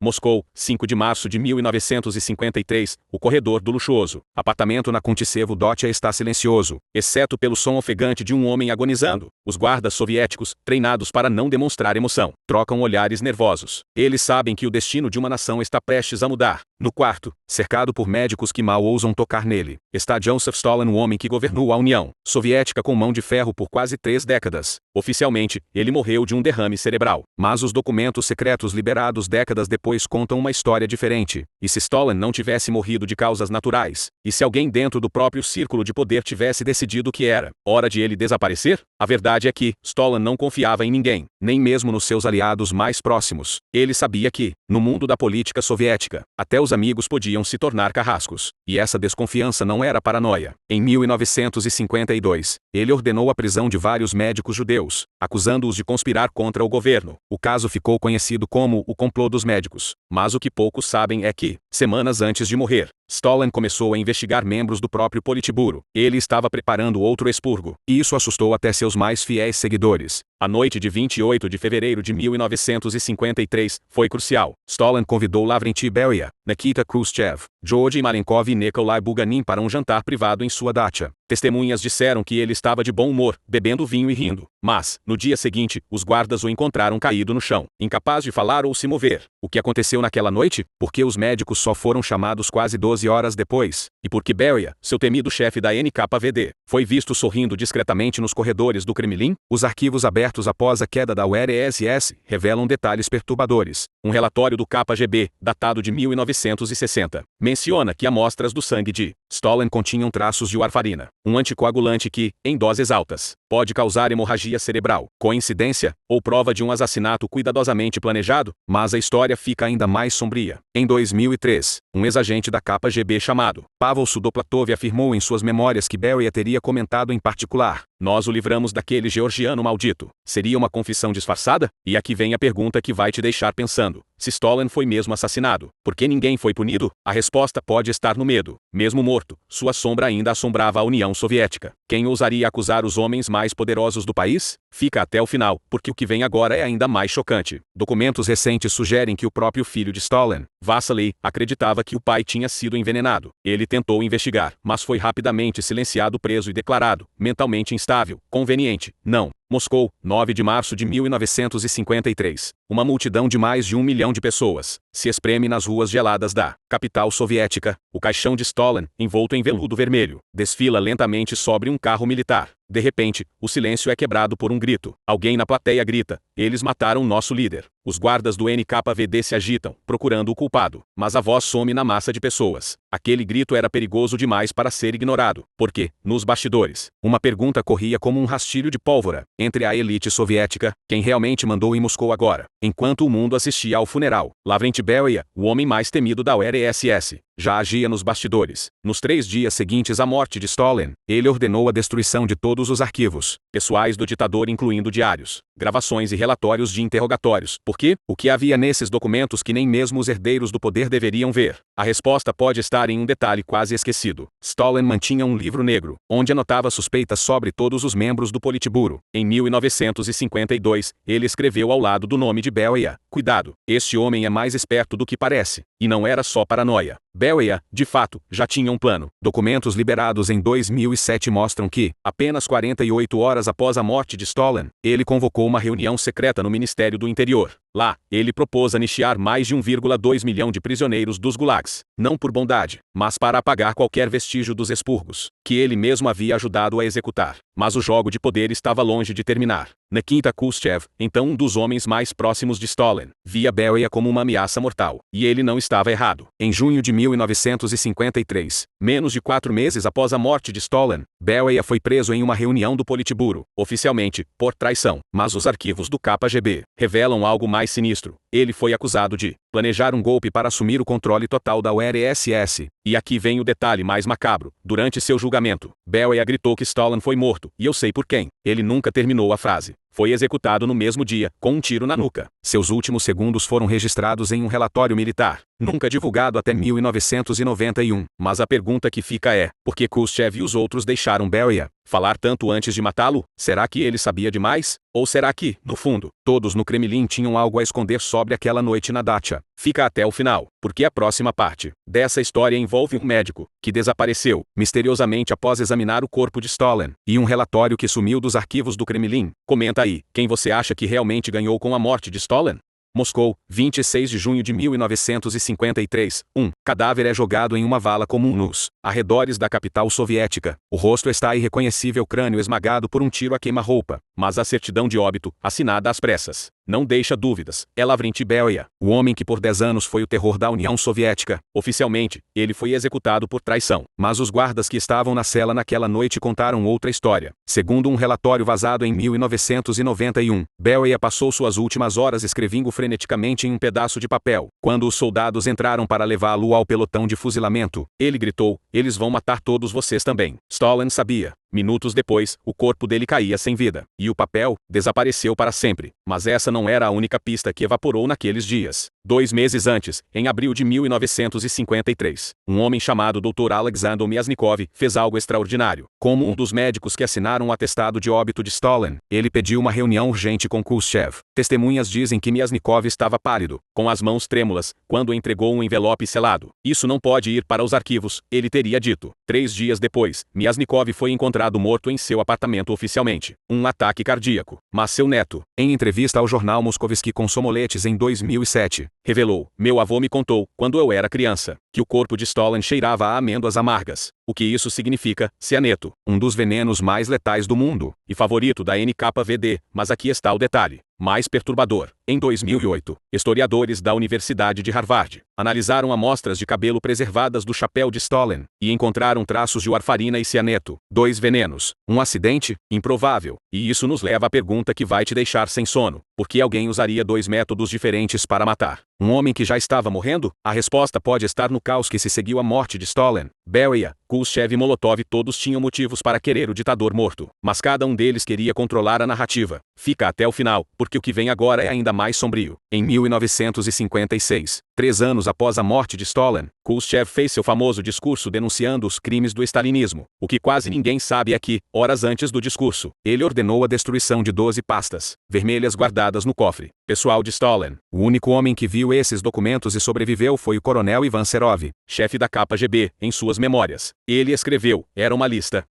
Moscou, 5 de março de 1953, o corredor do luxuoso apartamento na Kuntsyevo Dotia está silencioso, exceto pelo som ofegante de um homem agonizando. Os guardas soviéticos, treinados para não demonstrar emoção, trocam olhares nervosos. Eles sabem que o destino de uma nação está prestes a mudar. No quarto, cercado por médicos que mal ousam tocar nele, está Joseph Stalin, o homem que governou a União Soviética com mão de ferro por quase 3 décadas. Oficialmente, ele morreu de um derrame cerebral. Mas os documentos secretos liberados décadas depois contam uma história diferente. E se Stalin não tivesse morrido de causas naturais? E se alguém dentro do próprio círculo de poder tivesse decidido que era hora de ele desaparecer? A verdade é que Stalin não confiava em ninguém, nem mesmo nos seus aliados mais próximos. Ele sabia que, no mundo da política soviética, até os amigos podiam se tornar carrascos. E essa desconfiança não era paranoia. Em 1952, ele ordenou a prisão de vários médicos judeus, acusando-os de conspirar contra o governo. O caso ficou conhecido como o complô dos médicos. Mas o que poucos sabem é que, semanas antes de morrer, Stalin começou a investigar membros do próprio Politburo. Ele estava preparando outro expurgo, e isso assustou até seus mais fiéis seguidores. A noite de 28 de fevereiro de 1953 foi crucial. Stalin convidou Lavrentiy Beria, Nikita Khrushchev, Georgy Malenkov e Nikolai Bulganin para um jantar privado em sua dacha. Testemunhas disseram que ele estava de bom humor, bebendo vinho e rindo. Mas, no dia seguinte, os guardas o encontraram caído no chão, incapaz de falar ou se mover. O que aconteceu naquela noite? Porque os médicos só foram chamados quase 12 horas depois. E porque Beria, seu temido chefe da NKVD, foi visto sorrindo discretamente nos corredores do Kremlin? Os arquivos abertos após a queda da URSS revelam detalhes perturbadores. Um relatório do KGB, datado de 1960, menciona que amostras do sangue de Stalin continham traços de warfarina, um anticoagulante que, em doses altas, pode causar hemorragia cerebral. Coincidência? Ou prova de um assassinato cuidadosamente planejado? Mas a história fica ainda mais sombria. Em 2003, um ex-agente da KGB chamado Pavel Sudoplatov afirmou em suas memórias que Beria teria comentado em particular: "Nós o livramos daquele georgiano maldito." Seria uma confissão disfarçada? E aqui vem a pergunta que vai te deixar pensando. Se Stalin foi mesmo assassinado, por que ninguém foi punido? A resposta pode estar no medo. Mesmo morto, sua sombra ainda assombrava a União Soviética. Quem ousaria acusar os homens mais poderosos do país? Fica até o final, porque o que vem agora é ainda mais chocante. Documentos recentes sugerem que o próprio filho de Stalin, Vasily, acreditava que o pai tinha sido envenenado. Ele tentou investigar, mas foi rapidamente silenciado, preso e declarado mentalmente instável. Conveniente. Não. Moscou, 9 de março de 1953. Uma multidão de mais de 1 milhão de pessoas se espreme nas ruas geladas da capital soviética. O caixão de Stalin, envolto em veludo vermelho, desfila lentamente sobre um carro militar. De repente, o silêncio é quebrado por um grito. Alguém na plateia grita: "Eles mataram nosso líder." Os guardas do NKVD se agitam, procurando o culpado, mas a voz some na massa de pessoas. Aquele grito era perigoso demais para ser ignorado, porque, nos bastidores, uma pergunta corria como um rastilho de pólvora entre a elite soviética: quem realmente mandou em Moscou agora? Enquanto o mundo assistia ao funeral, Lavrentiy Beria, o homem mais temido da URSS, já agia nos bastidores. Nos 3 dias seguintes à morte de Stalin, ele ordenou a destruição de todos os arquivos pessoais do ditador, incluindo diários, gravações e relatórios de interrogatórios. Por quê? O que havia nesses documentos que nem mesmo os herdeiros do poder deveriam ver? A resposta pode estar em um detalhe quase esquecido. Stalin mantinha um livro negro, onde anotava suspeitas sobre todos os membros do Politburo. Em 1952, ele escreveu ao lado do nome de Beria: "Cuidado, este homem é mais esperto do que parece." E não era só paranoia. Beria, de fato, já tinha um plano. Documentos liberados em 2007 mostram que, apenas 48 horas após a morte de Stalin, ele convocou uma reunião secreta no Ministério do Interior. Lá, ele propôs anistiar mais de 1,2 milhão de prisioneiros dos gulags, não por bondade, mas para apagar qualquer vestígio dos expurgos que ele mesmo havia ajudado a executar. Mas o jogo de poder estava longe de terminar. Nikita Khrushchev, então um dos homens mais próximos de Stalin, via Beria como uma ameaça mortal. E ele não estava errado. Em junho de 1953, menos de 4 meses após a morte de Stalin, Beria foi preso em uma reunião do Politburo, oficialmente, por traição. Mas os arquivos do KGB revelam algo mais sinistro. Ele foi acusado de planejar um golpe para assumir o controle total da URSS. E aqui vem o detalhe mais macabro. Durante seu julgamento, Beria gritou que Stalin foi morto, e eu sei por quem. Ele nunca terminou a frase. foi executado no mesmo dia, com um tiro na nuca. Seus últimos segundos foram registrados em um relatório militar, nunca divulgado até 1991. Mas a pergunta que fica é, por que Khrushchev e os outros deixaram Beria falar tanto antes de matá-lo? Será que ele sabia demais? Ou será que, no fundo, todos no Kremlin tinham algo a esconder sobre aquela noite na Dacha? Fica até o final, porque a próxima parte dessa história envolve um médico que desapareceu misteriosamente após examinar o corpo de Stalin, e um relatório que sumiu dos arquivos do Kremlin. Comenta aí, quem você acha que realmente ganhou com a morte de Stalin? Moscou, 26 de junho de 1953. Cadáver é jogado em uma vala comum nos arredores da capital soviética. O rosto está irreconhecível, crânio esmagado por um tiro a queima-roupa. Mas a certidão de óbito, assinada às pressas, não deixa dúvidas. É Lavrenti Beria, o homem que por 10 anos foi o terror da União Soviética. Oficialmente, ele foi executado por traição. Mas os guardas que estavam na cela naquela noite contaram outra história. Segundo um relatório vazado em 1991, Beria passou suas últimas horas escrevendo freneticamente em um pedaço de papel. Quando os soldados entraram para levá-lo ao pelotão de fuzilamento, ele gritou: "Eles vão matar todos vocês também." Stalin sabia. Minutos depois, o corpo dele caía sem vida, e o papel desapareceu para sempre. Mas essa não era a única pista que evaporou naqueles dias. 2 meses antes, em abril de 1953, um homem chamado Dr. Alexander Myasnikov fez algo extraordinário. Como um dos médicos que assinaram o atestado de óbito de Stalin, ele pediu uma reunião urgente com Khrushchev. Testemunhas dizem que Myasnikov estava pálido, com as mãos trêmulas, quando entregou um envelope selado. "Isso não pode ir para os arquivos", ele teria dito. 3 dias depois, Myasnikov foi encontrado morto em seu apartamento oficialmente. Um ataque cardíaco. Mas seu neto, em entrevista ao jornal Moskovski Komsomoletes em 2007, revelou: "Meu avô me contou, quando eu era criança, que o corpo de Stalin cheirava a amêndoas amargas. O que isso significa? Cianeto, um dos venenos mais letais do mundo, e favorito da NKVD, mas aqui está o detalhe mais perturbador. Em 2008, historiadores da Universidade de Harvard analisaram amostras de cabelo preservadas do chapéu de Stalin e encontraram traços de warfarina e cianeto, 2 venenos. Um acidente? Improvável. E isso nos leva à pergunta que vai te deixar sem sono: por que alguém usaria 2 métodos diferentes para matar um homem que já estava morrendo? A resposta pode estar no caos que se seguiu à morte de Stalin. Beria, Khrushchev e Molotov todos tinham motivos para querer o ditador morto, mas cada um deles queria controlar a narrativa. Fica até o final, porque o que vem agora é ainda mais sombrio. Em 1956, 3 anos após a morte de Stalin, Khrushchev fez seu famoso discurso denunciando os crimes do stalinismo. O que quase ninguém sabe é que, horas antes do discurso, ele ordenou a destruição de 12 pastas vermelhas guardadas no cofre pessoal de Stalin. O único homem que viu esses documentos e sobreviveu foi o coronel Ivan Serov, chefe da KGB, em suas memórias. Ele escreveu: "Era uma lista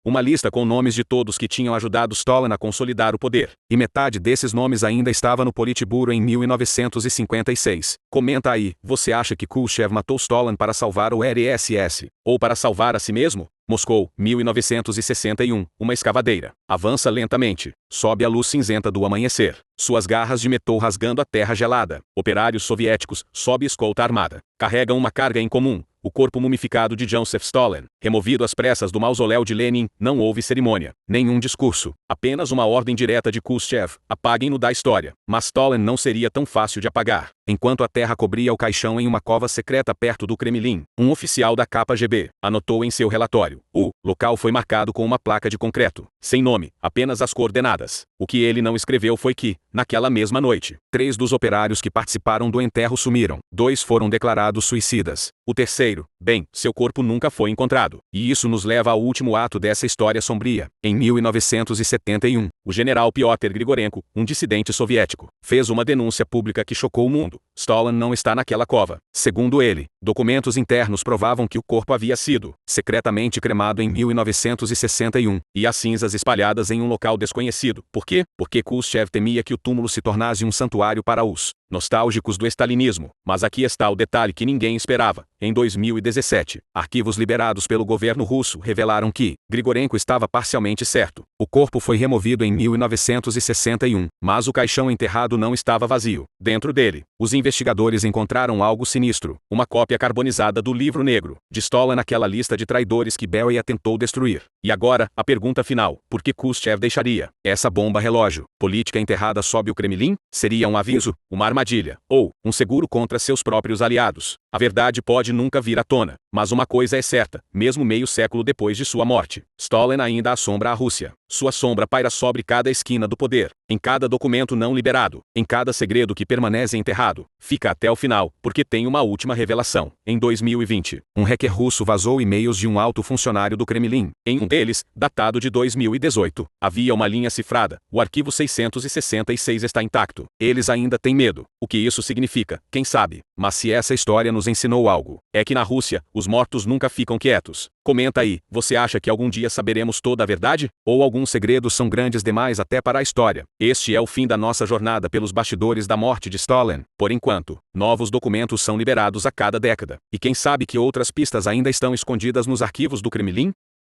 com nomes de todos que tinham ajudado Stalin a consolidar o poder. E metade desses nomes ainda estava no Politburo em 1956. Comenta aí, você acha que Khrushchev matou Stalin para salvar o RSS? Ou para salvar a si mesmo?" Moscou, 1961. Uma escavadeira avança lentamente, sobe a luz cinzenta do amanhecer, suas garras de metal rasgando a terra gelada. Operários soviéticos, sob escolta armada, carregam uma carga incomum: o corpo mumificado de Joseph Stalin, removido às pressas do mausoléu de Lenin. Não houve cerimônia, nenhum discurso, apenas uma ordem direta de Khrushchev: apaguem-no da história. Mas Stalin não seria tão fácil de apagar. Enquanto a terra cobria o caixão em uma cova secreta perto do Kremlin, um oficial da KGB anotou em seu relatório: o local foi marcado com uma placa de concreto, sem nome, apenas as coordenadas. O que ele não escreveu foi que, naquela mesma noite, 3 dos operários que participaram do enterro sumiram. 2 foram declarados suicidas. O terceiro, seu corpo nunca foi encontrado. E isso nos leva ao último ato dessa história sombria. Em 1971, o general Pyotr Grigorenko, um dissidente soviético, fez uma denúncia pública que chocou o mundo. Stalin não está naquela cova. Segundo ele, documentos internos provavam que o corpo havia sido secretamente cremado em 1961, e as cinzas espalhadas em um local desconhecido. Por quê? Porque Khrushchev temia que o túmulo se tornasse um santuário para os nostálgicos do stalinismo. Mas aqui está o detalhe que ninguém esperava. Em 2017, arquivos liberados pelo governo russo revelaram que Grigorenko estava parcialmente certo. O corpo foi removido em 1961, mas o caixão enterrado não estava vazio. Dentro dele, os investigadores encontraram algo sinistro: uma cópia carbonizada do livro negro de Stalin, naquela lista de traidores que Beria tentou destruir. E agora, a pergunta final: por que Khrushchev deixaria essa bomba relógio política enterrada sob o Kremlin? Seria um aviso, uma armadilha, ou um seguro contra seus próprios aliados? A verdade pode nunca vir à tona, mas uma coisa é certa, mesmo meio século depois de sua morte, Stalin ainda assombra a Rússia. Sua sombra paira sobre cada esquina do poder, em cada documento não liberado, em cada segredo que permanece enterrado. Fica até o final, porque tem uma última revelação. Em 2020, um hacker russo vazou e-mails de um alto funcionário do Kremlin. Em um deles, datado de 2018, havia uma linha cifrada. O arquivo 666 está intacto. Eles ainda têm medo. O que isso significa? Quem sabe? Mas se essa história nos ensinou algo, é que na Rússia, os mortos nunca ficam quietos. Comenta aí, você acha que algum dia saberemos toda a verdade? Ou alguns segredos são grandes demais até para a história? Este é o fim da nossa jornada pelos bastidores da morte de Stalin. Por enquanto, novos documentos são liberados a cada década. E quem sabe que outras pistas ainda estão escondidas nos arquivos do Kremlin?